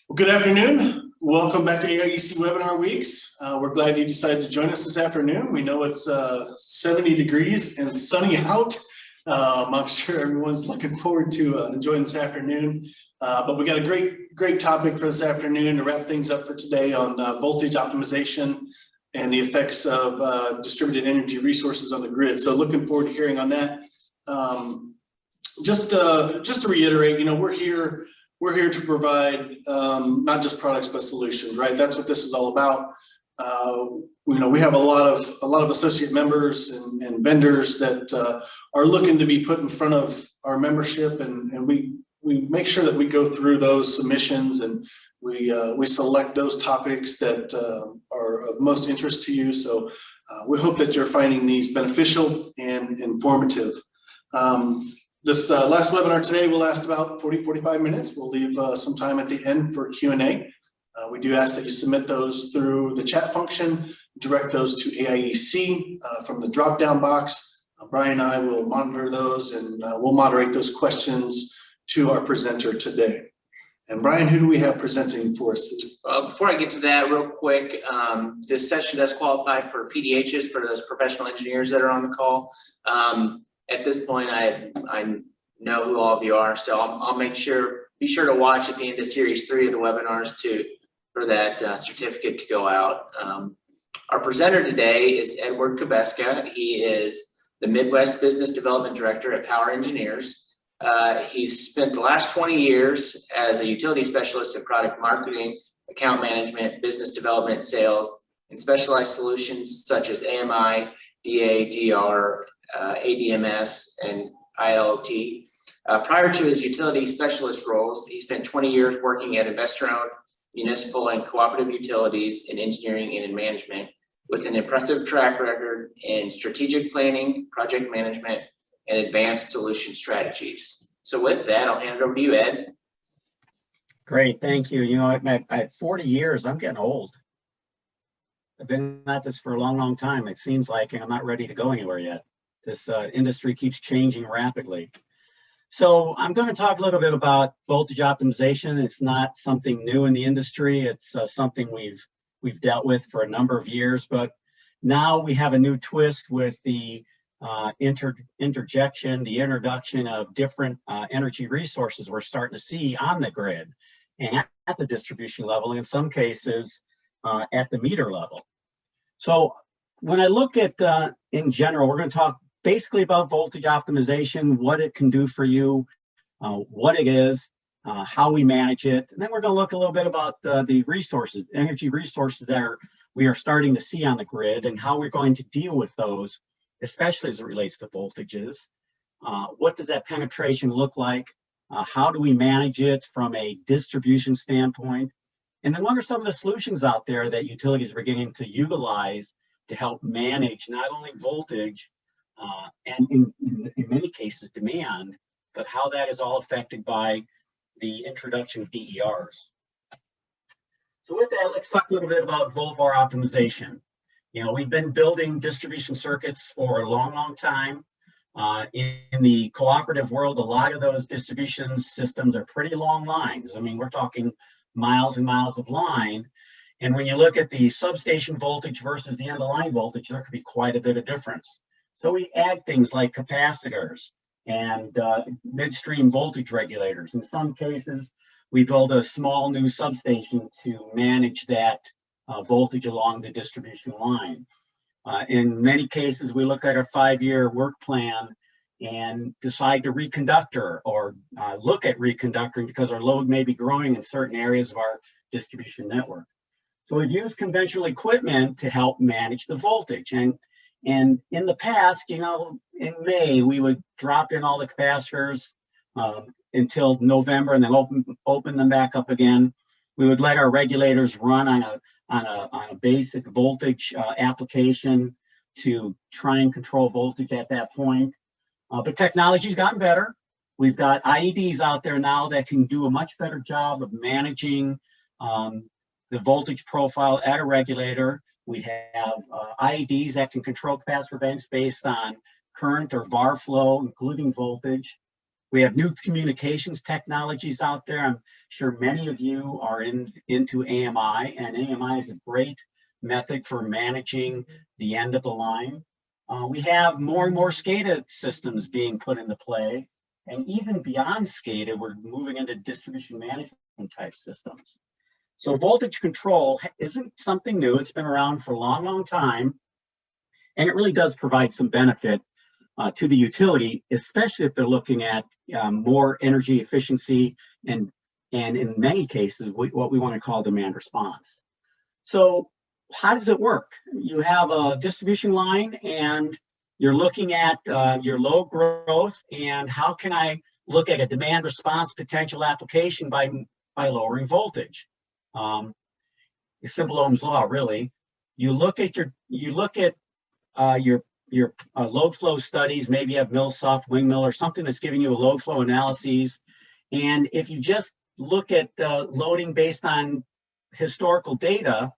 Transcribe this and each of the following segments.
Well, good afternoon. Welcome back to AIEC Webinar Weeks. We're glad you decided to join us this afternoon. We know it's 70 degrees and sunny out. I'm sure everyone's looking forward to enjoying this afternoon. But we got a great topic for this afternoon to wrap things up for today on voltage optimization and the effects of distributed energy resources on the grid. So looking forward to hearing on that. Just to reiterate, we're here to provide not just products but solutions, right? That's what this is all about. We have a lot of associate members and vendors that are looking to be put in front of our membership, and we make sure that we go through those submissions and we select those topics that are of most interest to you. So we hope that you're finding these beneficial and informative. This last webinar today will last about 45 minutes. We'll leave some time at the end for Q&A. We do ask that you submit those through the chat function, direct those to AIEC from the drop-down box. Brian and I will monitor those, and we'll moderate those questions to our presenter today. And Brian, who do we have presenting for us today? Before I get to that, real quick, this session does qualify for PDHs for those professional engineers that are on the call. At this point, I know who all of you are, so I'll be sure to watch at the end of series 3 of the webinars for that certificate to go out. Our presenter today is Edward Kubeska. He is the Midwest Business Development Director at Power Engineers. He's spent the last 20 years as a utility specialist in product marketing, account management, business development, sales, and specialized solutions such as AMI, DA, DR, ADMS, and IoT. Prior to his utility specialist roles, he spent 20 years working at investor-owned municipal and cooperative utilities in engineering and in management, with an impressive track record in strategic planning, project management, and advanced solution strategies. So with that, I'll hand it over to you, Ed. Great, thank you. At 40 years, I'm getting old. I've been at this for a long time. It seems like I'm not ready to go anywhere yet. This industry keeps changing rapidly. So I'm going to talk a little bit about voltage optimization. It's not something new in the industry. It's something we've dealt with for a number of years, but now we have a new twist with the introduction of different energy resources we're starting to see on the grid and at the distribution level, in some cases at the meter level. So when I look at, in general, we're going to talk basically about voltage optimization, what it can do for you, what it is, how we manage it. And then we're going to look a little bit about the resources, energy resources that we are starting to see on the grid and how we're going to deal with those, especially as it relates to voltages. What does that penetration look like? How do we manage it from a distribution standpoint? And then what are some of the solutions out there that utilities are beginning to utilize to help manage not only voltage and in many cases demand, but how that is all affected by the introduction of DERs. So with that, let's talk a little bit about VolVAR optimization. We've been building distribution circuits for a long time. In the cooperative world, a lot of those distribution systems are pretty long lines. I mean, we're talking miles and miles of line. And when you look at the substation voltage versus the end of line voltage, there could be quite a bit of difference. So we add things like capacitors and midstream voltage regulators. In some cases, we build a small new substation to manage that voltage along the distribution line. In many cases, we look at our 5-year work plan and decide to reconductor or look at reconductoring because our load may be growing in certain areas of our distribution network. So we've used conventional equipment to help manage the voltage. And in the past, in May, we would drop in all the capacitors until November and then open them back up again. We would let our regulators run on a basic voltage application to try and control voltage at that point. But technology's gotten better. We've got IEDs out there now that can do a much better job of managing the voltage profile at a regulator. We have IEDs that can control capacitor banks based on current or VAR flow, including voltage. We have new communications technologies out there. I'm sure many of you are into AMI, and AMI is a great method for managing the end of the line. We have more and more SCADA systems being put into play, and even beyond SCADA, we're moving into distribution management type systems. So voltage control isn't something new. It's been around for a long, long time, and it really does provide some benefit to the utility, especially if they're looking at more energy efficiency and in many cases, what we want to call demand response. So how does it work? You have a distribution line and you're looking at your load growth, and how can I look at a demand response potential application by lowering voltage? Simple Ohm's law, really. You look at your load flow studies. Maybe you have Millsoft, Wingmill, or something that's giving you a load flow analyses. And if you just look at loading based on historical data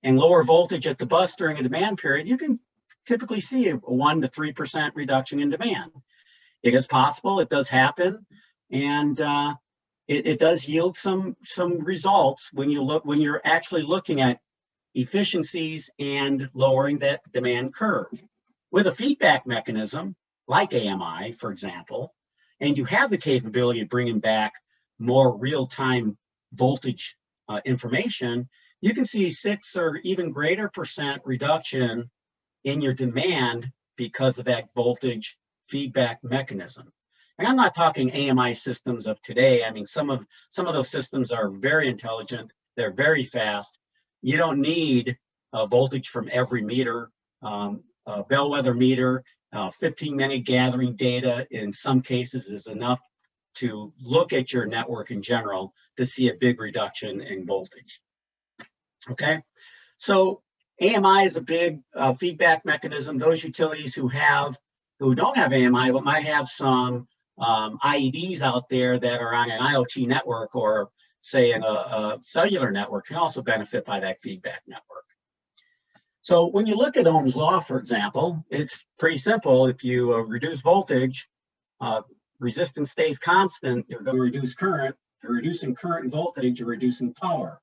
and lower voltage at the bus during a demand period, you can typically see a 1 to 3% reduction in demand. It is possible, it does happen, and it does yield some results when you're actually looking at efficiencies and lowering that demand curve. With a feedback mechanism like AMI, for example, and you have the capability of bringing back more real-time voltage information, you can see 6 or even greater % reduction in your demand because of that voltage feedback mechanism. And I'm not talking AMI systems of today. I mean, some of those systems are very intelligent. They're very fast. You don't need voltage from every meter. A bellwether meter, 15-minute gathering data in some cases is enough to look at your network in general to see a big reduction in voltage. Okay, so AMI is a big feedback mechanism. Those utilities who don't have AMI but might have some IEDs out there that are on an IoT network or say in a cellular network can also benefit by that feedback network. So when you look at Ohm's law, for example, it's pretty simple. If you reduce voltage, resistance stays constant, you're going to reduce current. You're reducing current and voltage, you're reducing power.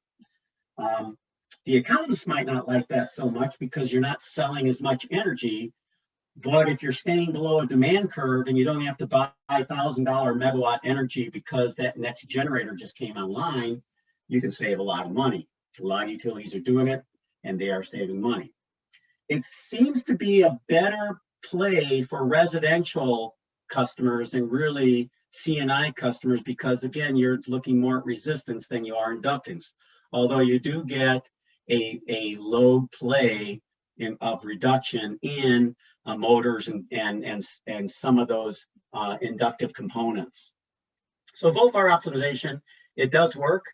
The accountants might not like that so much because you're not selling as much energy. But if you're staying below a demand curve and you don't have to buy $1,000 megawatt energy because that next generator just came online, you can save a lot of money. A lot of utilities are doing it, and they are saving money. It seems to be a better play for residential customers than really C&I customers because, again, you're looking more at resistance than you are inductance. Although you do get a load play of reduction in motors and some of those inductive components. So Voltvar optimization, it does work.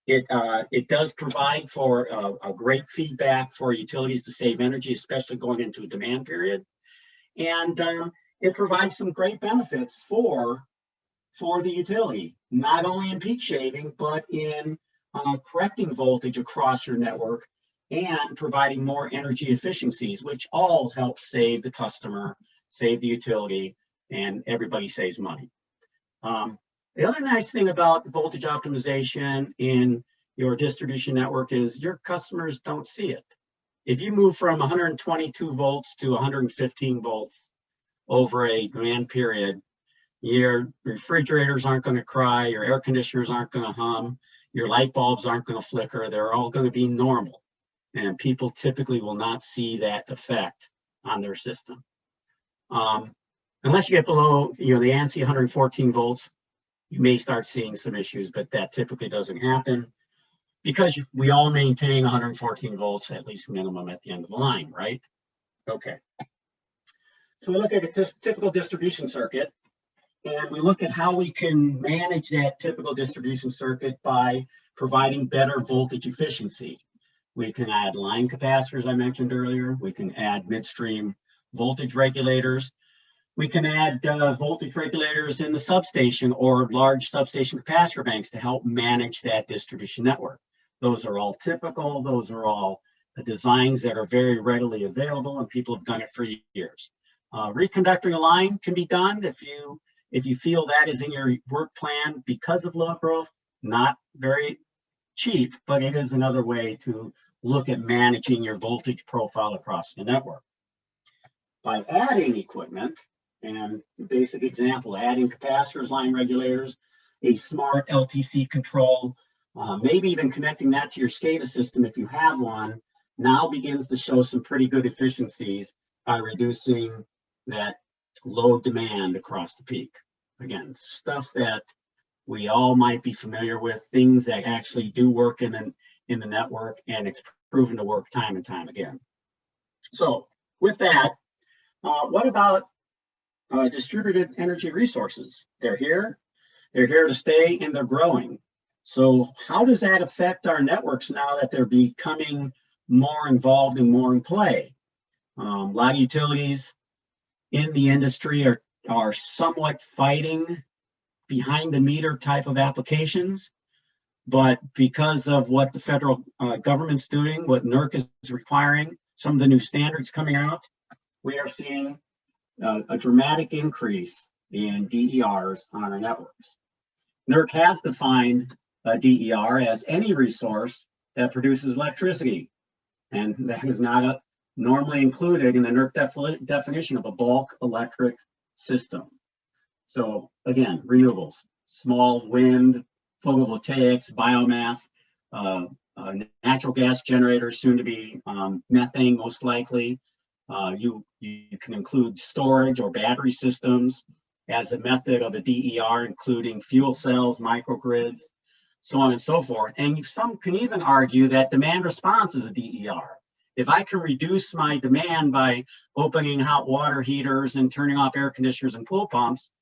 It does provide for a great feedback for utilities to save energy, especially going into a demand period. And it provides some great benefits for the utility, not only in peak shaving, but in correcting voltage across your network and providing more energy efficiencies, which all help save the customer, save the utility, and everybody saves money. The other nice thing about voltage optimization in your distribution network is your customers don't see it. If you move from 122 volts to 115 volts over a demand period, your refrigerators aren't going to cry, your air conditioners aren't going to hum, your light bulbs aren't going to flicker, they're all going to be normal. And people typically will not see that effect on their system. Unless you get below, the ANSI 114 volts, you may start seeing some issues, but that typically doesn't happen because we all maintain 114 volts, at least minimum at the end of the line, right? Okay. So we look at a typical distribution circuit, and we look at how we can manage that typical distribution circuit by providing better voltage efficiency. We can add line capacitors, I mentioned earlier. We can add midstream voltage regulators. We can add voltage regulators in the substation or large substation capacitor banks to help manage that distribution network. Those are all typical. Those are all designs that are very readily available, and people have done it for years. Reconductoring a line can be done If you feel that is in your work plan because of load growth, not very cheap, but it is another way to look at managing your voltage profile across the network. By adding equipment, and the basic example, adding capacitors, line regulators, a smart LTC control, maybe even connecting that to your SCADA system if you have one, now begins to show some pretty good efficiencies by reducing that load demand across the peak. Again, stuff that we all might be familiar with, things that actually do work in the network, and it's proven to work time and time again. So with that, what about distributed energy resources? They're here to stay, and they're growing. So how does that affect our networks now that they're becoming more involved and more in play? A lot of utilities in the industry are somewhat fighting behind the meter type of applications, but because of what the federal government's doing, what NERC is requiring, some of the new standards coming out, we are seeing a dramatic increase in DERs on our networks. NERC has defined a DER as any resource that produces electricity, and that is not normally included in the NERC definition of a bulk electric system. So again, renewables, small wind, photovoltaics, biomass, natural gas generators, soon to be methane most likely. You can include storage or battery systems as a method of a DER, including fuel cells, microgrids, so on and so forth. And some can even argue that demand response is a DER. If I can reduce my demand by opening hot water heaters and turning off air conditioners and pool pumps,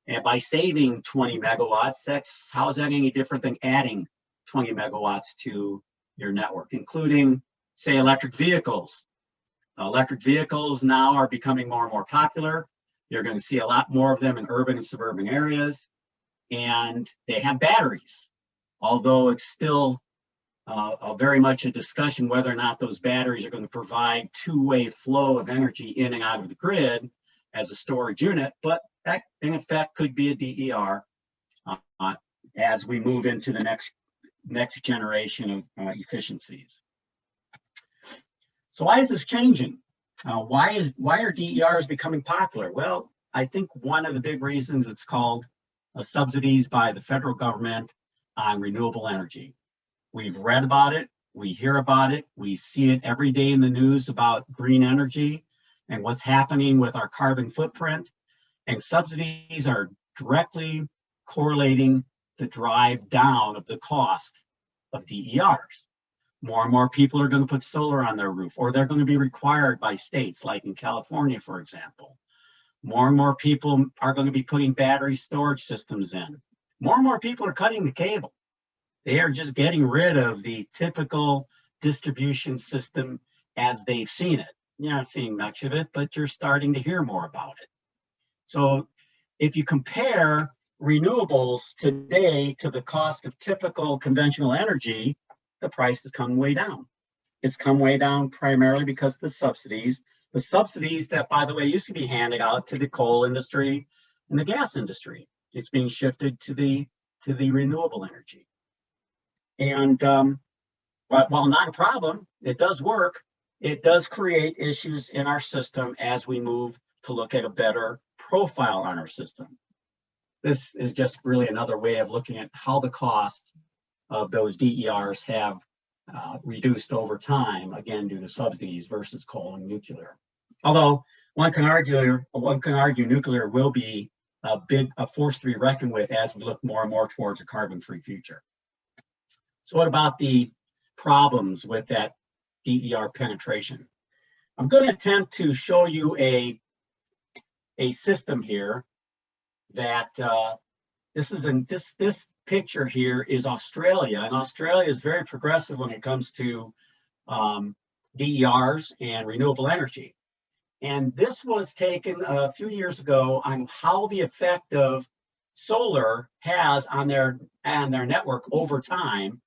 and by saving 20 megawatts, how is that any different than adding 20 megawatts to your network, including, say, electric vehicles. Electric vehicles now are becoming more and more popular. You're going to see a lot more of them in urban and suburban areas, and they have batteries, although it's still very much a discussion whether or not those batteries are going to provide two-way flow of energy in and out of the grid as a storage unit, but that in effect could be a DER as we move into the next generation of efficiencies. So why is this changing? Why are DERs becoming popular? Well, I think one of the big reasons it's called subsidies by the federal government on renewable energy. We've read about it, we hear about it, we see it every day in the news about green energy and what's happening with our carbon footprint. And subsidies are directly correlating the drive down of the cost of DERs. More and more people are going to put solar on their roof, or they're going to be required by states, like in California, for example. More and more people are going to be putting battery storage systems in. More and more people are cutting the cable. They are just getting rid of the typical distribution system as they've seen it. You're not seeing much of it, but you're starting to hear more about it. So if you compare renewables today to the cost of typical conventional energy, the price has come way down. It's come way down primarily because of the subsidies that, by the way, used to be handed out to the coal industry and the gas industry. It's being shifted to the renewable energy. And while not a problem, it does work. It does create issues in our system as we move to look at a better profile on our system. This is just really another way of looking at how the cost of those DERs have reduced over time, again, due to subsidies versus coal and nuclear. Although one can argue nuclear will be a force to be reckoned with as we look more and more towards a carbon-free future. So what about the problems with that DER penetration? I'm going to attempt to show you a system here that this picture here is Australia, and Australia is very progressive when it comes to DERs and renewable energy. And this was taken a few years ago on how the effect of solar has on their network over time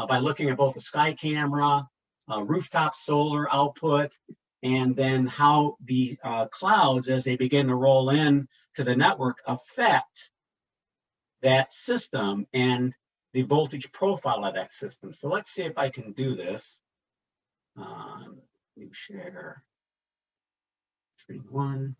by looking at both the sky camera, rooftop solar output, and then how the clouds, as they begin to roll in, to the network affect that system and the voltage profile of that system. So let's see if I can do this. New share, screen 1.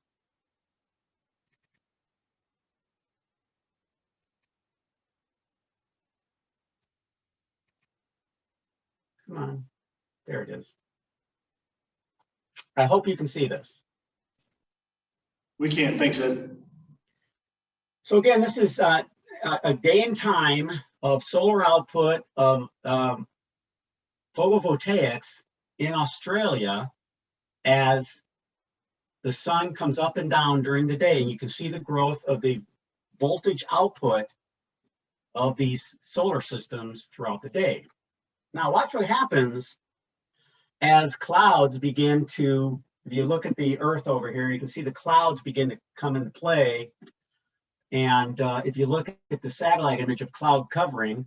Come on, there it is. I hope you can see this. We can't, thanks, Ed. So again, this is a day and time of solar output of photovoltaics in Australia as the sun comes up and down during the day. And you can see the growth of the voltage output of these solar systems throughout the day. Now watch what happens as clouds begin to, if you look at the Earth over here, you can see the clouds begin to come into play. And if you look at the satellite image of cloud covering,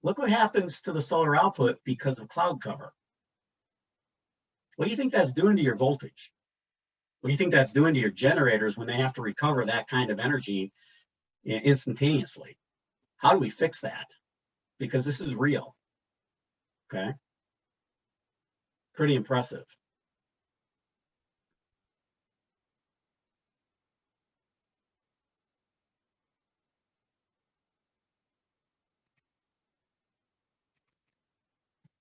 look what happens to the solar output because of cloud cover. What do you think that's doing to your voltage? What do you think that's doing to your generators when they have to recover that kind of energy instantaneously? How do we fix that? Because this is real, okay? Pretty impressive.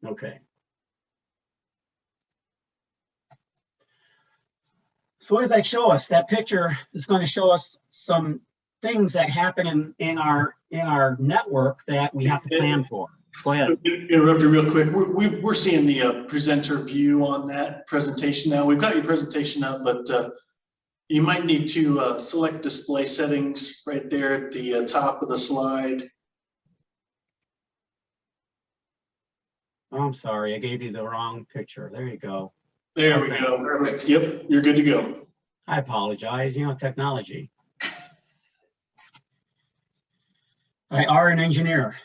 Okay. So what does that show us? That picture is going to show us some things that happen in our network that we have to plan for. Go ahead. Interrupt you real quick. We're seeing the presenter view on that presentation now. We've got your presentation up, but you might need to select display settings right there at the top of the slide. Oh, I'm sorry, I gave you the wrong picture. There you go. There we go. Perfect. Yep, you're good to go. I apologize, you know, technology. I are an engineer.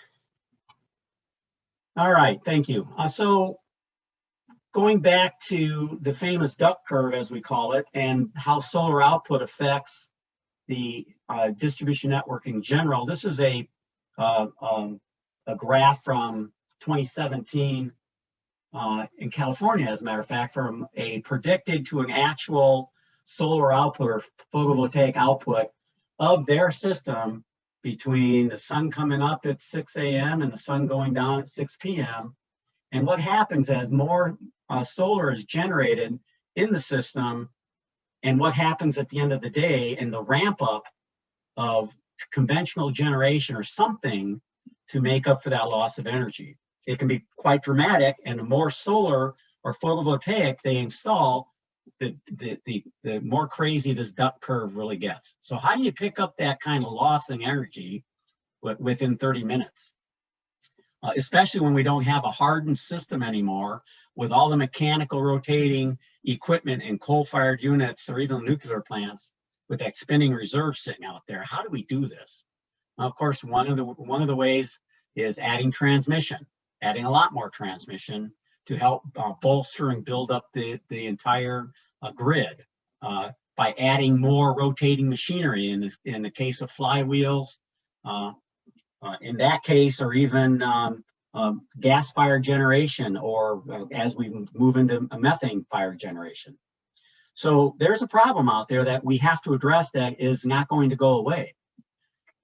All right, thank you. So going back to the famous duck curve, as we call it, and how solar output affects the distribution network in general. This is a graph from 2017 in California, as a matter of fact, from a predicted to an actual solar output or photovoltaic output of their system between the sun coming up at 6 a.m. and the sun going down at 6 p.m. And what happens as more solar is generated in the system, and what happens at the end of the day in the ramp up of conventional generation or something to make up for that loss of energy. It can be quite dramatic, and the more solar or photovoltaic they install, the more crazy this duck curve really gets. So how do you pick up that kind of loss in energy within 30 minutes? Especially when we don't have a hardened system anymore with all the mechanical rotating equipment in coal-fired units or even nuclear plants with that spinning reserve sitting out there. How do we do this? Now, of course, one of the ways is adding transmission, adding a lot more transmission to help bolster and build up the entire grid by adding more rotating machinery in the case of flywheels, in that case, or even gas-fired generation, or as we move into a methane-fired generation. So there's a problem out there that we have to address that is not going to go away.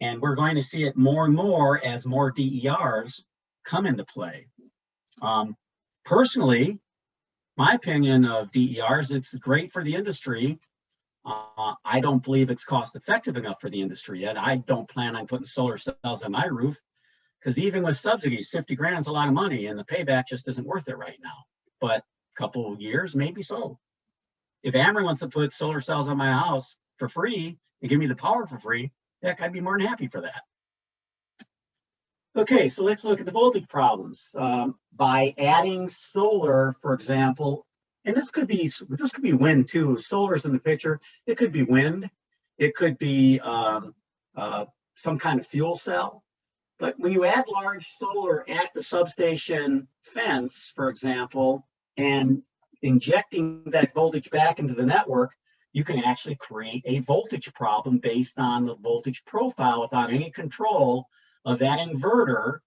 And we're going to see it more and more as more DERs come into play. Personally, my opinion of DERs, it's great for the industry. I don't believe it's cost effective enough for the industry yet. I don't plan on putting solar cells on my roof, because even with subsidies, 50 grand is a lot of money and the payback just isn't worth it right now. But a couple of years, maybe so. If Ameren wants to put solar cells on my house for free and give me the power for free, heck, I'd be more than happy for that. Okay, so let's look at the voltage problems. By adding solar, for example, and this could be wind too. Solar's in the picture. It could be wind. It could be some kind of fuel cell. But when you add large solar at the substation fence, for example, and injecting that voltage back into the network, you can actually create a voltage problem based on the voltage profile without any control of that inverter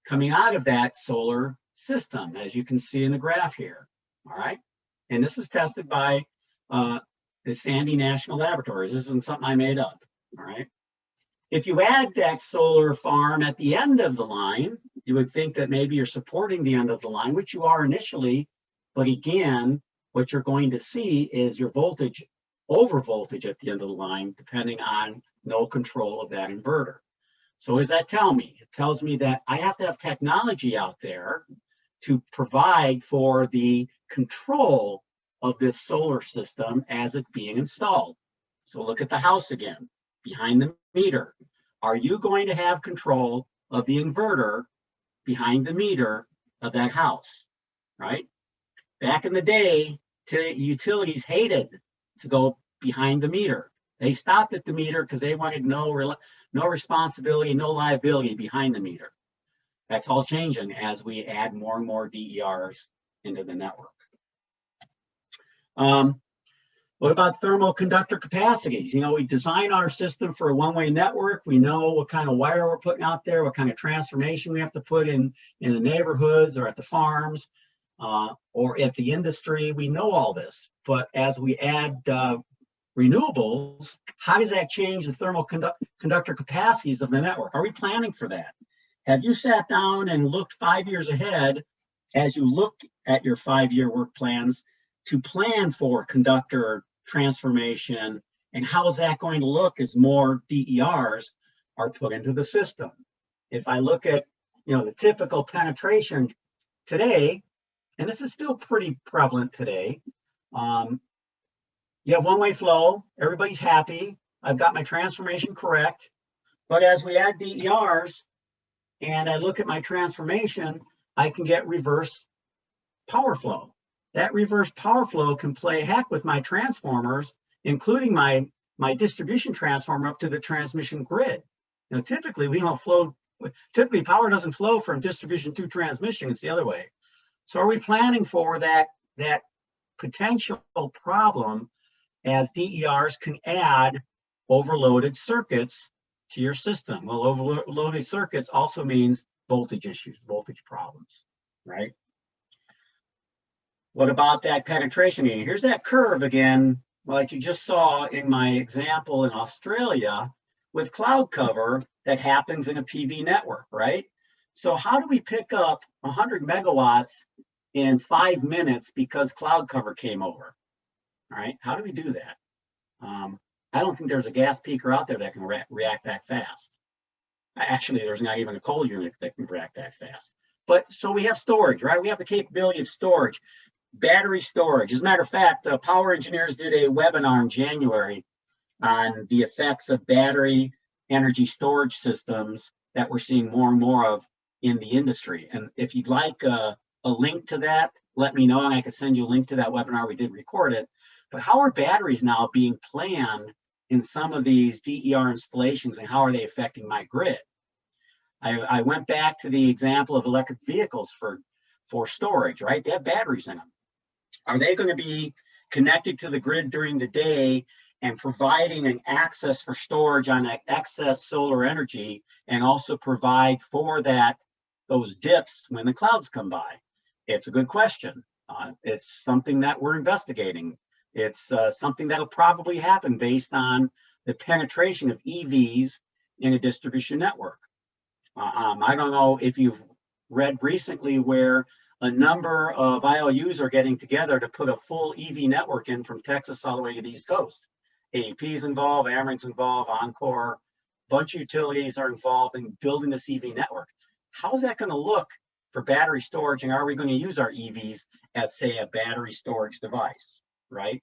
coming out of that solar system, as you can see in the graph here. All right. And this is tested by the Sandy National Laboratories. This isn't something I made up. All right. If you add that solar farm at the end of the line, you would think that maybe you're supporting the end of the line, which you are initially. But again, what you're going to see is your voltage, over voltage at the end of the line, depending on no control of that inverter. So what does that tell me? It tells me that I have to have technology out there to provide for the control of this solar system as it's being installed. So look at the house again, behind the meter. Are you going to have control of the inverter behind the meter of that house, right? Back in the day, utilities hated to go behind the meter. They stopped at the meter because they wanted no responsibility, no liability behind the meter. That's all changing as we add more and more DERs into the network. What about thermal conductor capacities? You know, we design our system for a one-way network. We know what kind of wire we're putting out there, what kind of transformation we have to put in the neighborhoods or at the farms or at the industry. We know all this, but as we add renewables, how does that change the thermal conductor capacities of the network? Are we planning for that? Have you sat down and looked 5 years ahead as you look at your 5-year work plans to plan for conductor transformation, and how is that going to look as more DERs are put into the system? If I look at, you know, the typical penetration today, and this is still pretty prevalent today, you have one-way flow, everybody's happy, I've got my transformation correct, but as we add DERs and I look at my transformation, I can get reverse power flow. That reverse power flow can play heck with my transformers, including my distribution transformer up to the transmission grid. You know, typically typically power doesn't flow from distribution to transmission, it's the other way. So are we planning for that potential problem as DERs can add overloaded circuits to your system? Well, overloaded circuits also means voltage issues, voltage problems, right? What about that penetration? Here's that curve again, like you just saw in my example in Australia with cloud cover that happens in a PV network, right? So how do we pick up 100 megawatts in 5 minutes because cloud cover came over? All right, how do we do that? I don't think there's a gas peaker out there that can react that fast. Actually, there's not even a coal unit that can react that fast. But so we have storage, right? We have the capability of storage, battery storage. As a matter of fact, Power Engineers did a webinar in January on the effects of battery energy storage systems that we're seeing more and more of in the industry. And if you'd like a link to that, let me know and I can send you a link to that webinar. We did record it. But how are batteries now being planned in some of these DER installations, and how are they affecting my grid? I went back to the example of electric vehicles for storage, right? They have batteries in them. Are they going to be connected to the grid during the day and providing an access for storage on that excess solar energy, and also provide for those dips when the clouds come by? It's a good question. It's something that we're investigating. It's something that'll probably happen based on the penetration of EVs in a distribution network. I don't know if you've read recently where a number of IOUs are getting together to put a full EV network in from Texas all the way to the East Coast. AEP's involved, Ameren's involved, Encore, a bunch of utilities are involved in building this EV network. How is that going to look for battery storage, and are we going to use our EVs as, say, a battery storage device, right?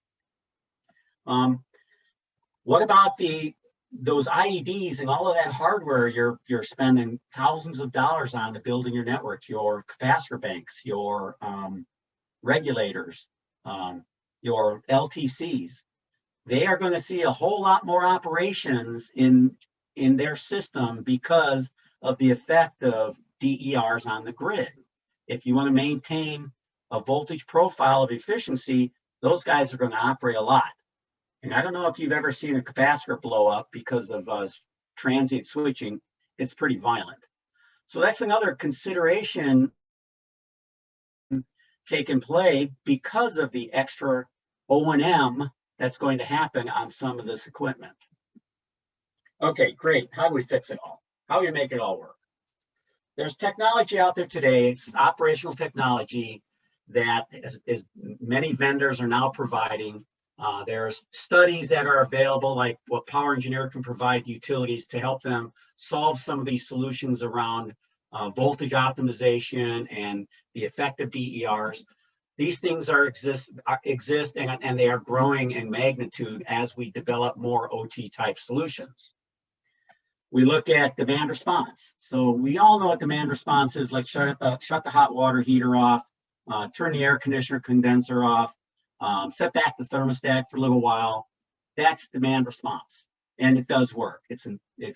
What about those IEDs and all of that hardware you're spending thousands of dollars on to building your network, your capacitor banks, your regulators, your LTCs? They are going to see a whole lot more operations in their system because of the effect of DERs on the grid. If you want to maintain a voltage profile of efficiency, those guys are going to operate a lot. And I don't know if you've ever seen a capacitor blow up because of transient switching. It's pretty violent. So that's another consideration taken play because of the extra O&M that's going to happen on some of this equipment. Okay, great. How do we fix it all? How do we make it all work? There's technology out there today. It's operational technology that is many vendors are now providing. There's studies that are available, like what Power Engineer can provide utilities to help them solve some of these solutions around voltage optimization and the effective DERs. These things exist and they are growing in magnitude as we develop more OT type solutions. We look at demand response. So we all know what demand response is, like shut the hot water heater off, turn the air conditioner condenser off, set back the thermostat for a little while. That's demand response. And it does work. It's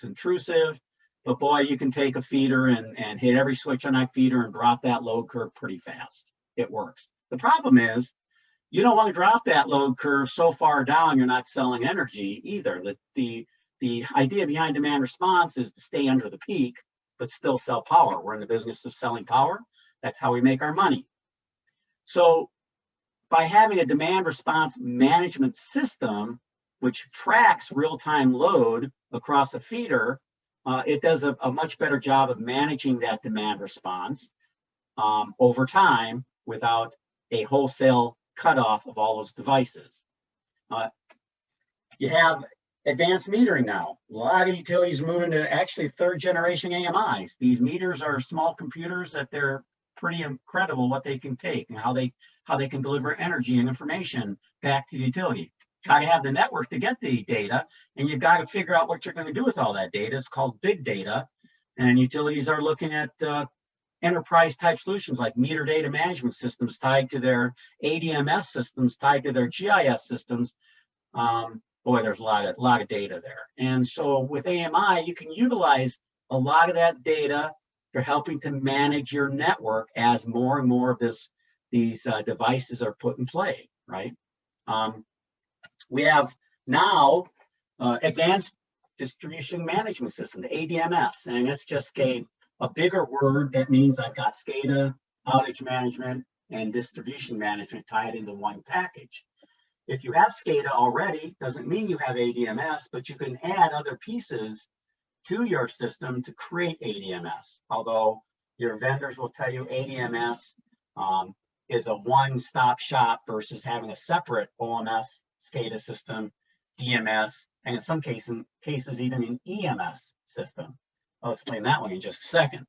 intrusive, but boy, you can take a feeder and hit every switch on that feeder and drop that load curve pretty fast. It works. The problem is you don't want to drop that load curve so far down you're not selling energy either. The idea behind demand response is to stay under the peak, but still sell power. We're in the business of selling power. That's how we make our money. So by having a demand response management system, which tracks real-time load across a feeder, it does a much better job of managing that demand response over time without a wholesale cutoff of all those devices. You have advanced metering now. A lot of utilities moving to actually third generation AMIs. These meters are small computers that they're pretty incredible what they can take and how they can deliver energy and information back to the utility. Got to have the network to get the data, and you've got to figure out what you're going to do with all that data. It's called big data, and utilities are looking at enterprise type solutions like meter data management systems tied to their ADMS systems, tied to their GIS systems. Boy, there's a lot of data there. And so with AMI, you can utilize a lot of that data for helping to manage your network as more and more of these devices are put in play, right? We have now advanced distribution management system, the ADMS, and it's just a bigger word that means I've got SCADA, outage management, and distribution management tied into one package. If you have SCADA already, doesn't mean you have ADMS, but you can add other pieces to your system to create ADMS. Although your vendors will tell you ADMS is a one-stop shop versus having a separate OMS SCADA system, DMS, and in some cases even an EMS system. I'll explain that one in just a second.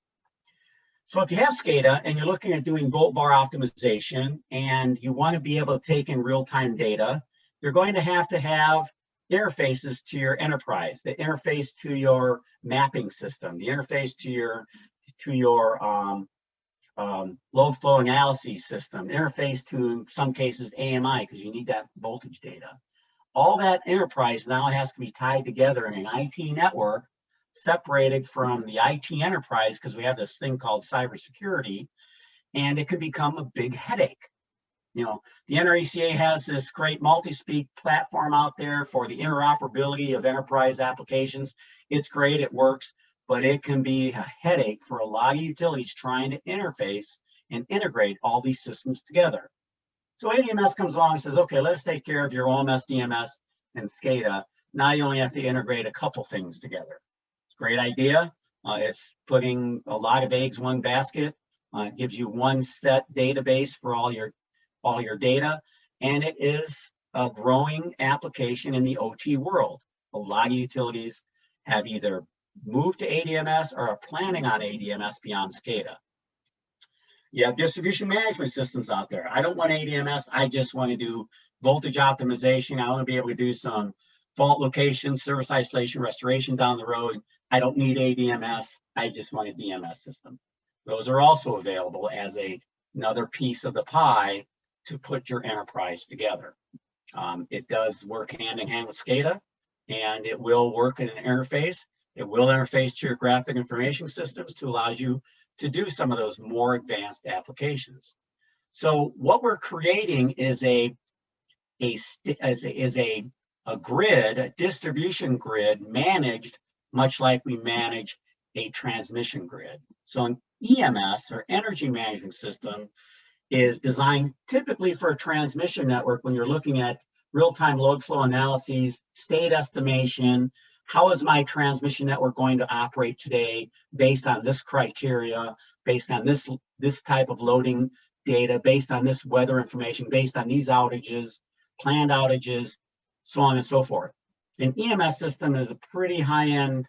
So if you have SCADA and you're looking at doing volt var optimization and you want to be able to take in real-time data, you're going to have interfaces to your enterprise, the interface to your mapping system, the interface to your load flow analysis system, interface to, in some cases, AMI, because you need that voltage data. All that enterprise now has to be tied together in an IT network, separated from the IT enterprise, because we have this thing called cybersecurity, and it can become a big headache. You know, the NRECA has this great multi-speed platform out there for the interoperability of enterprise applications. It's great, it works, but it can be a headache for a lot of utilities trying to interface and integrate all these systems together. So ADMS comes along and says, okay, let's take care of your OMS, DMS, and SCADA. Now you only have to integrate a couple things together. Great idea. It's putting a lot of eggs in one basket. It gives you one set database for all your data, and it is a growing application in the OT world. A lot of utilities have either moved to ADMS or are planning on ADMS beyond SCADA. You have distribution management systems out there. I don't want ADMS. I just want to do voltage optimization. I want to be able to do some fault location, service isolation, restoration down the road. I don't need ADMS. I just want a DMS system. Those are also available as another piece of the pie to put your enterprise together. It does work hand in hand with SCADA, and it will work in an interface. It will interface to your graphic information systems to allow you to do some of those more advanced applications. So what we're creating is a a grid, a distribution grid managed much like we manage a transmission grid. So an EMS, or energy management system, is designed typically for a transmission network when you're looking at real-time load flow analyses, state estimation. How is my transmission network going to operate today based on this criteria, based on this type of loading data, based on this weather information, based on these outages, planned outages, so on and so forth. An EMS system is a pretty high-end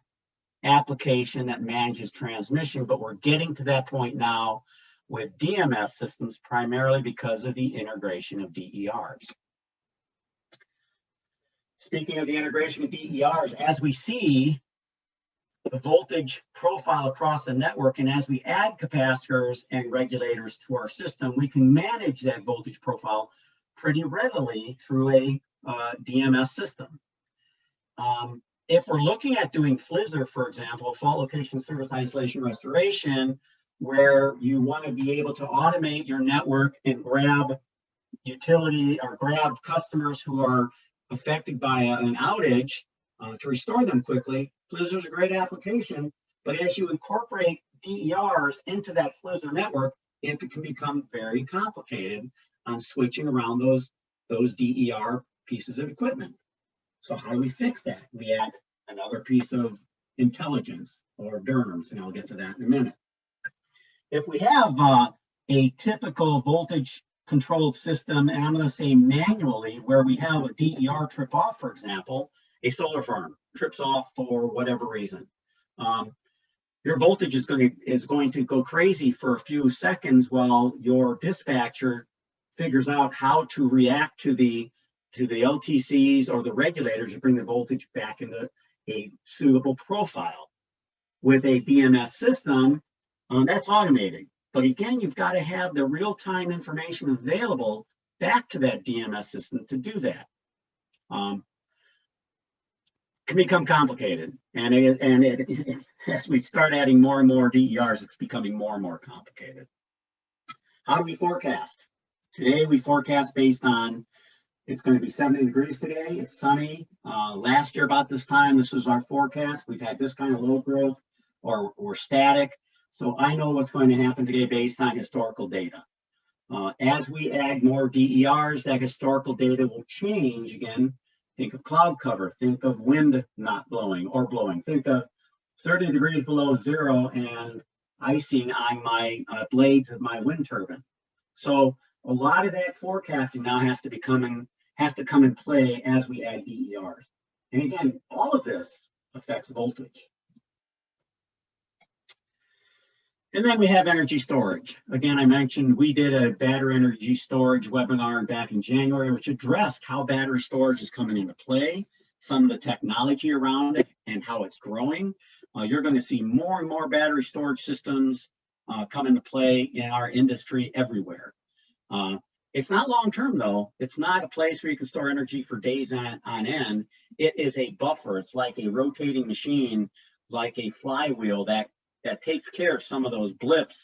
application that manages transmission, but we're getting to that point now with DMS systems, primarily because of the integration of DERs. Speaking of the integration of DERs, as we see the voltage profile across the network, and as we add capacitors and regulators to our system, we can manage that voltage profile pretty readily through a DMS system. If we're looking at doing FLISR, for example, fault location service isolation restoration, where you want to be able to automate your network and grab utility or grab customers who are affected by an outage to restore them quickly, FLISR is a great application. But as you incorporate DERs into that FLISR network, it can become very complicated on switching around those DER pieces of equipment. So how do we fix that? We add another piece of intelligence, or DERMS, and I'll get to that in a minute. If we have a typical voltage controlled system, and I'm going to say manually, where we have a DER trip off, for example, a solar farm trips off for whatever reason, your voltage is going to go crazy for a few seconds while your dispatcher figures out how to react to the LTCs or the regulators to bring the voltage back into a suitable profile. With a BMS system, that's automated. But again, you've got to have the real-time information available back to that DMS system to do that. Can become complicated. And as we start adding more and more DERs, it's becoming more and more complicated. How do we forecast? Today, we forecast based on, it's going to be 70 degrees today. It's sunny. Last year, about this time, this was our forecast. We've had this kind of load growth, or we're static. So I know what's going to happen today based on historical data. As we add more DERs, that historical data will change again. Think of cloud cover. Think of wind not blowing or blowing. Think of 30 degrees below zero and icing on my blades of my wind turbine. So a lot of that forecasting now has to come in play as we add DERs. And again, all of this affects voltage. And then we have energy storage. Again, I mentioned we did a battery energy storage webinar back in January, which addressed how battery storage is coming into play, some of the technology around it, and how it's growing. You're going to see more and more battery storage systems come into play in our industry everywhere. It's not long-term, though. It's not a place where you can store energy for days on end. It is a buffer. It's like a rotating machine, like a flywheel that takes care of some of those blips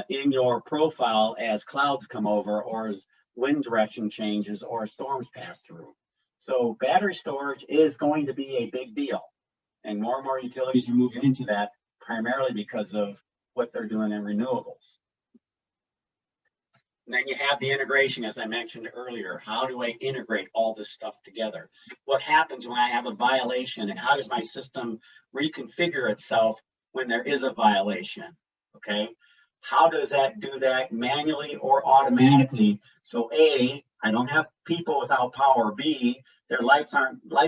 in your profile as clouds come over, or as wind direction changes, or storms pass through. So battery storage is going to be a big deal. And more utilities are moving into that, primarily because of what they're doing in renewables. And then you have the integration, as I mentioned earlier. How do I integrate all this stuff together? What happens when I have a violation, and how does my system reconfigure itself when there is a violation? Okay, how does that do that manually or automatically? So A, I don't have people without power. B, their light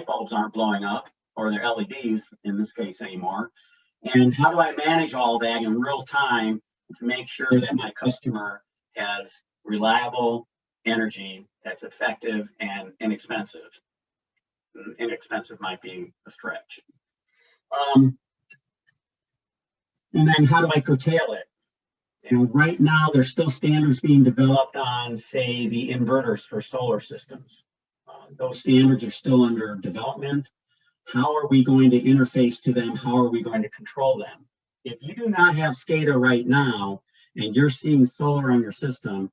bulbs aren't blowing up, or their LEDs in this case anymore. And how do I manage all that in real time to make sure that my customer has reliable energy that's effective and inexpensive? Inexpensive might be a stretch. And then how do I curtail it? And right now, there's still standards being developed on, say, the inverters for solar systems. Those standards are still under development. How are we going to interface to them? How are we going to control them? If you do not have SCADA right now, and you're seeing solar on your system,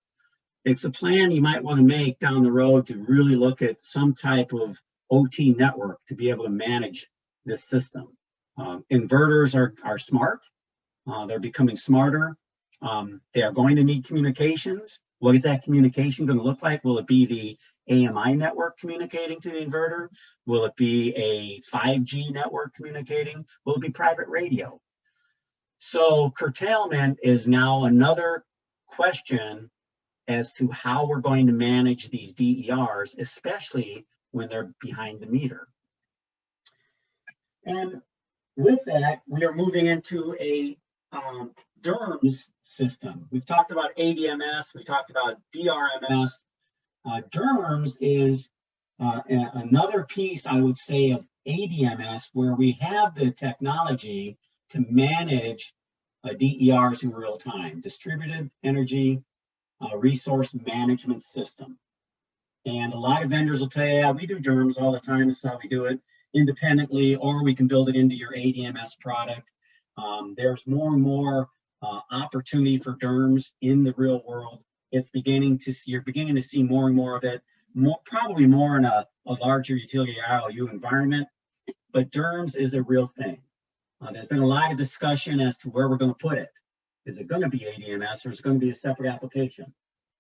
it's a plan you might want to make down the road to really look at some type of OT network to be able to manage this system. Inverters are smart. They're becoming smarter. They are going to need communications. What is that communication going to look like? Will it be the AMI network communicating to the inverter? Will it be a 5G network communicating? Will it be private radio? So curtailment is now another question as to how we're going to manage these DERs, especially when they're behind the meter. And with that, we are moving into a DERMS system. We've talked about ADMS, we talked about DRMS. DERMS is another piece, I would say, of ADMS, where we have the technology to manage DERs in real time, distributed energy resource management system. And a lot of vendors will tell you, yeah, we do DERMS all the time. This is how we do it independently, or we can build it into your ADMS product. There's more and more opportunity for DERMS in the real world. It's beginning to see, you're beginning to see more and more of it, probably more in a larger utility IOU environment, but DERMS is a real thing. There's been a lot of discussion as to where we're going to put it. Is it going to be ADMS or is it going to be a separate application?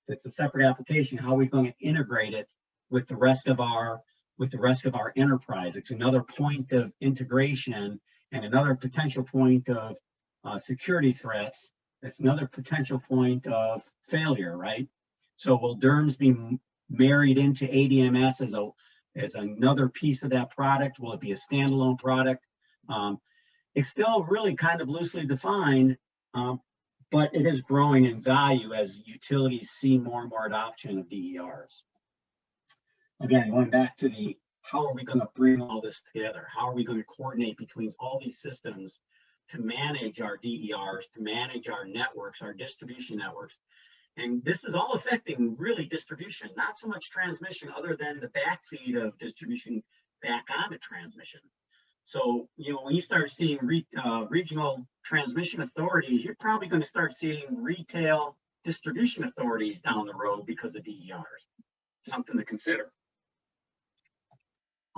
If it's a separate application, how are we going to integrate it with the rest of our enterprise? It's another point of integration and another potential point of security threats. It's another potential point of failure, right? So will DERMS be married into ADMS as another piece of that product? Will it be a standalone product? It's still really kind of loosely defined, but it is growing in value as utilities see more and more adoption of DERs. Again, going back to how are we going to bring all this together? How are we going to coordinate between all these systems to manage our DERs, to manage our networks, our distribution networks? And this is all affecting really distribution, not so much transmission other than the backfeed of distribution back onto transmission. So, when you start seeing regional transmission authorities, you're probably going to start seeing retail distribution authorities down the road because of DERs. Something to consider.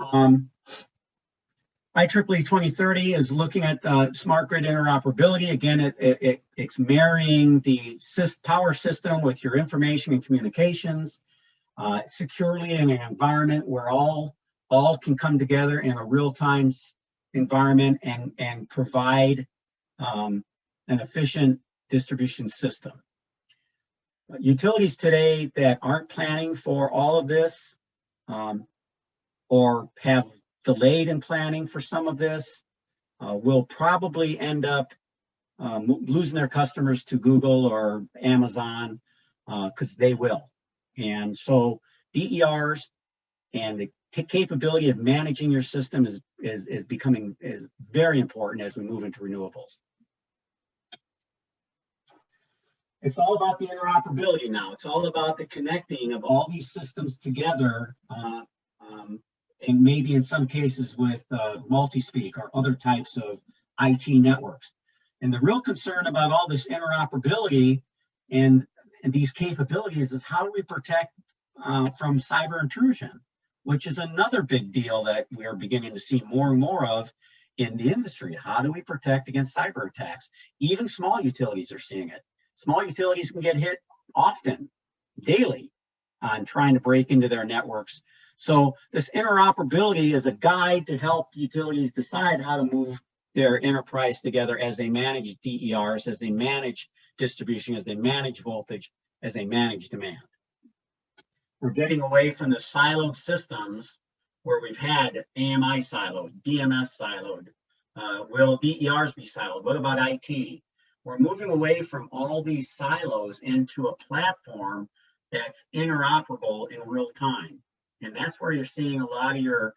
IEEE 2030 is looking at smart grid interoperability. Again, it's marrying the power system with your information and communications securely in an environment where all can come together in a real-time environment and provide an efficient distribution system. Utilities today that aren't planning for all of this or have delayed in planning for some of this will probably end up losing their customers to Google or Amazon because they will. And so DERs and the capability of managing your system is becoming very important as we move into renewables. It's all about the interoperability now. It's all about the connecting of all these systems together, and maybe in some cases with multi-speak or other types of IT networks. And the real concern about all this interoperability and these capabilities is how do we protect from cyber intrusion, which is another big deal that we are beginning to see more and more of in the industry. How do we protect against cyber attacks? Even small utilities are seeing it. Small utilities can get hit often, daily, on trying to break into their networks. So this interoperability is a guide to help utilities decide how to move their enterprise together as they manage DERs, as they manage distribution, as they manage voltage, as they manage demand. We're getting away from the siloed systems where we've had AMI siloed, DMS siloed. Will DERs be siloed? What about IT? We're moving away from all these silos into a platform that's interoperable in real time. And that's where you're seeing a lot of your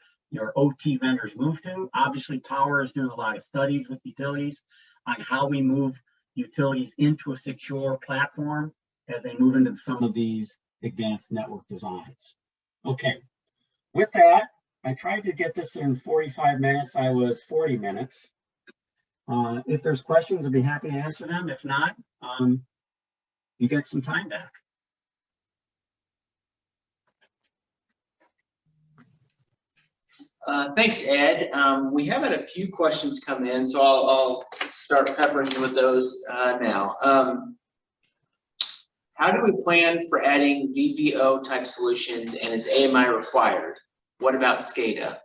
OT vendors move to. Obviously, Power is doing a lot of studies with utilities on how we move utilities into a secure platform as they move into some of these advanced network designs. Okay, with that, I tried to get this in 45 minutes. I was 40 minutes. If there's questions, I'd be happy to answer them. If not, you get some time back. Thanks, Ed. We have had a few questions come in, so I'll start peppering you with those now. How do we plan for adding VVO type solutions, and is AMI required? What about SCADA?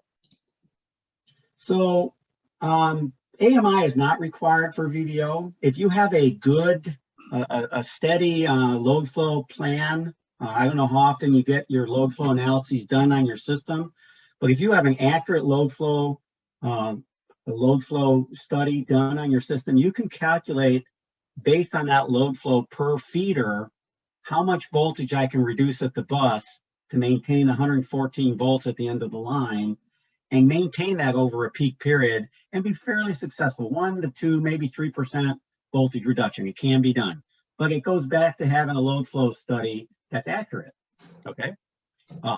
So AMI is not required for VVO. If you have a good, a steady load flow plan, I don't know how often you get your load flow analyses done on your system, but if you have an accurate load flow, a load flow study done on your system, you can calculate based on that load flow per feeder, how much voltage I can reduce at the bus to maintain 114 volts at the end of the line, and maintain that over a peak period and be fairly successful. 1 to 2, maybe 3% voltage reduction. It can be done, but it goes back to having a load flow study that's accurate. Okay.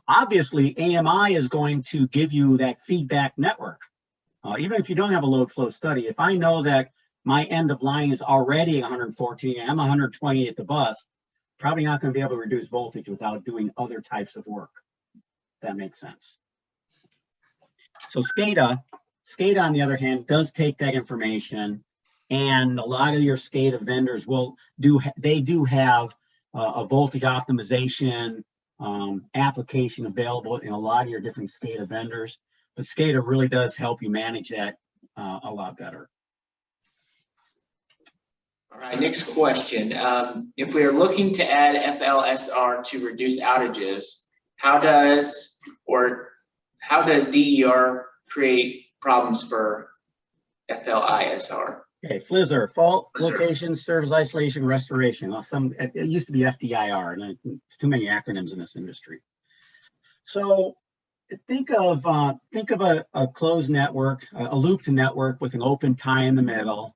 Obviously, AMI is going to give you that feedback network. Even if you don't have a load flow study, if I know that my end of line is already 114, I'm 120 at the bus, probably not going to be able to reduce voltage without doing other types of work. That makes sense. So SCADA on the other hand, does take that information, and a lot of your SCADA vendors do have a voltage optimization application available in a lot of your different SCADA vendors, but SCADA really does help you manage that a lot better. All right, next question. If we are looking to add FLSR to reduce outages, how does DER create problems for FLISR? Okay, FLISR, fault location, service isolation, restoration. Well, it used to be FDIR, and it's too many acronyms in this industry. So think of a closed network, a looped network with an open tie in the middle.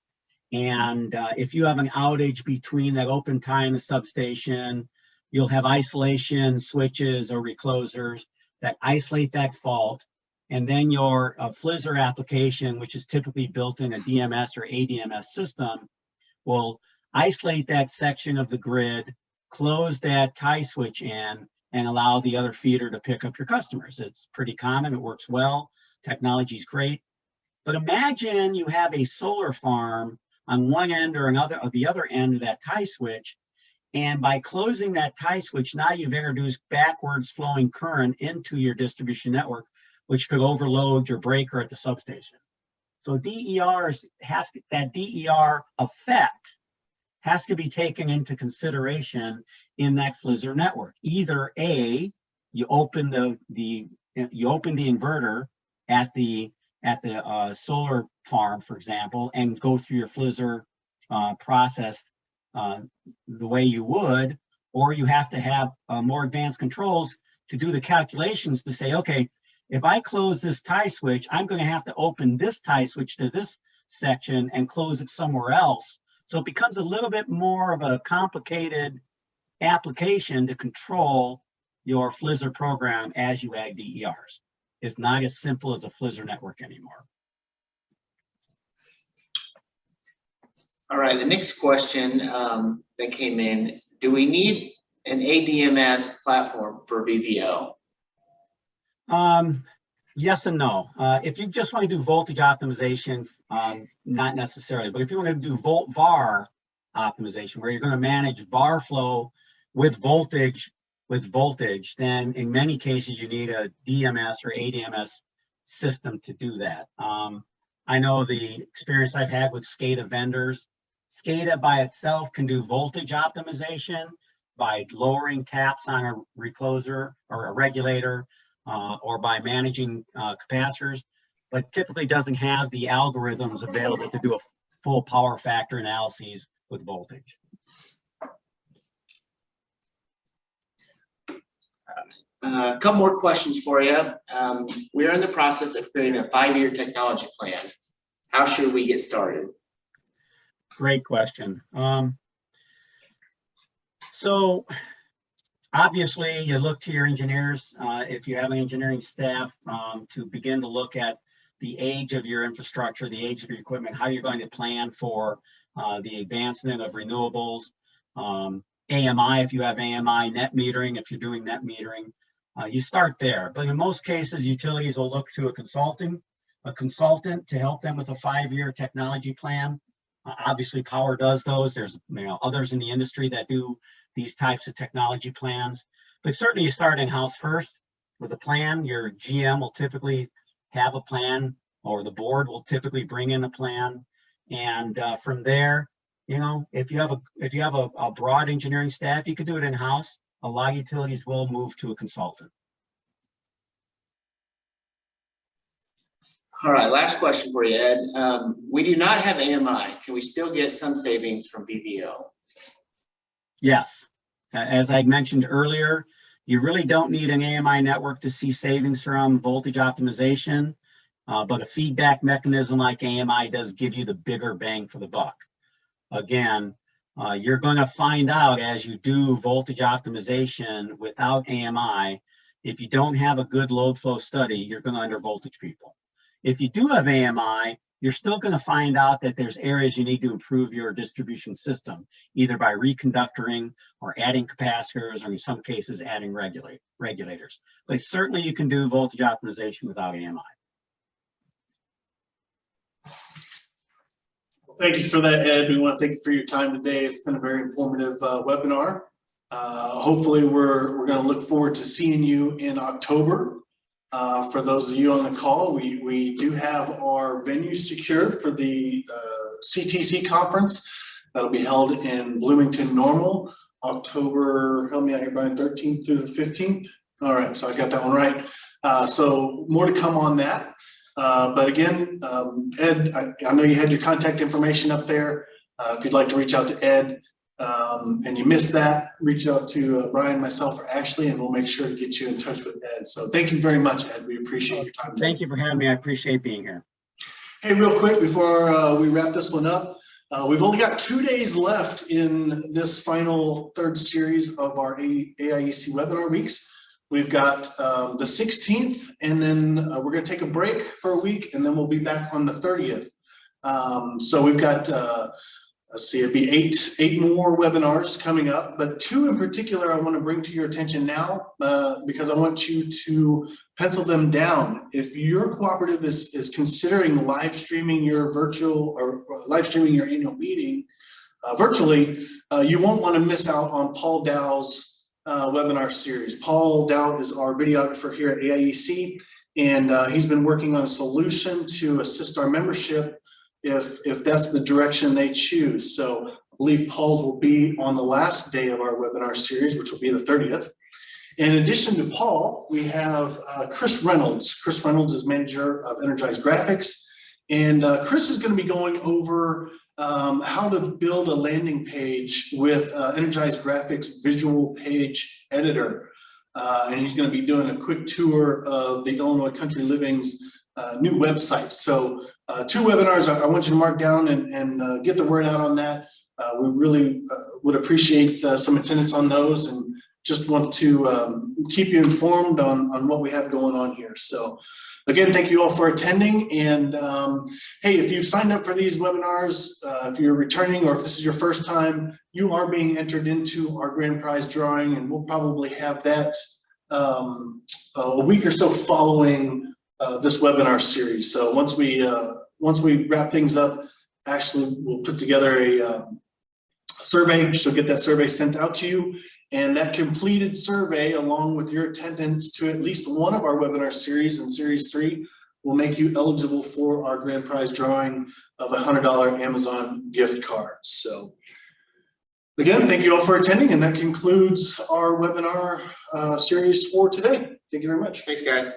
And if you have an outage between that open tie and the substation, you'll have isolation switches or reclosers that isolate that fault. And then your FLISR application, which is typically built in a DMS or ADMS system, will isolate that section of the grid, close that tie switch in, and allow the other feeder to pick up your customers. It's pretty common, it works well, technology's great. But imagine you have a solar farm on one end or the other end of that tie switch, and by closing that tie switch, now you've introduced backwards flowing current into your distribution network, which could overload your breaker at the substation. So that DER effect has to be taken into consideration in that FLISR network. Either A, you open the inverter at the solar farm, for example, and go through your FLISR process the way you would, or you have to have more advanced controls to do the calculations to say, okay, if I close this tie switch, I'm going to have to open this tie switch to this section and close it somewhere else. So it becomes a little bit more of a complicated application to control your FLISR program as you add DERs. It's not as simple as a FLISR network anymore. All right, the next question that came in, do we need an ADMS platform for VVO? Yes and no. If you just want to do voltage optimization, not necessarily, but if you want to do VAR optimization, where you're going to manage VAR flow with voltage, then in many cases you need a DMS or ADMS system to do that. I know the experience I've had with SCADA vendors. SCADA by itself can do voltage optimization by lowering taps on a recloser or a regulator, or by managing capacitors, but typically doesn't have the algorithms available to do a full power factor analyses with voltage. A couple more questions for you. We are in the process of creating a 5-year technology plan. How should we get started? Great question. So obviously you look to your engineers, if you have an engineering staff, to begin to look at the age of your infrastructure, the age of your equipment, how you're going to plan for the advancement of renewables, AMI, if you have AMI, net metering, if you're doing net metering. You start there, but in most cases, utilities will look to a consultant to help them with a 5-year technology plan. Obviously, Power does those. There's others in the industry that do these types of technology plans, but certainly you start in-house first with a plan. Your GM will typically have a plan, or the board will typically bring in a plan, and from there, if you have a broad engineering staff, you could do it in-house. A lot of utilities will move to a consultant. All right, last question for you, Ed. We do not have AMI. Can we still get some savings from VVO? Yes, as I mentioned earlier, you really don't need an AMI network to see savings from voltage optimization, but a feedback mechanism like AMI does give you the bigger bang for the buck. Again, you're going to find out as you do voltage optimization without AMI, if you don't have a good load flow study, you're going to undervoltage people. If you do have AMI, you're still going to find out that there's areas you need to improve your distribution system, either by reconductoring or adding capacitors, or in some cases adding regulators. But certainly you can do voltage optimization without AMI. Thank you for that, Ed. We want to thank you for your time today. It's been a very informative webinar. Hopefully we're going to look forward to seeing you in October. For those of you on the call, we do have our venue secured for the CTC conference. That'll be held in Bloomington Normal, October, help me out here, Brian, 13th through the 15th. All right, so I got that one right. So more to come on that. But again, Ed, I know you had your contact information up there. If you'd like to reach out to Ed and you missed that, reach out to Brian, myself, or Ashley, and we'll make sure to get you in touch with Ed. So thank you very much, Ed. We appreciate your time today. Thank you for having me. I appreciate being here. Hey, real quick before we wrap this one up, we've only got 2 days left in this final third series of our AIEC webinar weeks. We've got the 16th, and then we're going to take a break for a week, and then we'll be back on the 30th. So we've got, let's see, it'd be eight more webinars coming up, but 2 in particular I want to bring to your attention now because I want you to pencil them down. If your cooperative is considering live streaming your virtual or live streaming your annual meeting virtually, you won't want to miss out on Paul Dow's webinar series. Paul Dow is our videographer here at AIEC, and he's been working on a solution to assist our membership if that's the direction they choose. So I believe Paul's will be on the last day of our webinar series, which will be the 30th. In addition to Paul, we have Chris Reynolds. Chris Reynolds is manager of Energized Graphics, and Chris is going to be going over how to build a landing page with Energized Graphics Visual Page Editor. And he's going to be doing a quick tour of the Illinois Country Living's new website. So 2 webinars I want you to mark down and get the word out on that. We really would appreciate some attendance on those, and just want to keep you informed on what we have going on here. So again, thank you all for attending. And hey, if you've signed up for these webinars, if you're returning or if this is your first time, you are being entered into our grand prize drawing, and we'll probably have that a week or so following this webinar series. So once we wrap things up, Ashley will put together a survey. She'll get that survey sent out to you. And that completed survey, along with your attendance to at least one of our webinar series in Series 3, will make you eligible for our grand prize drawing of a $100 Amazon gift card. So again, thank you all for attending, and that concludes our webinar series for today. Thank you very much. Thanks, guys.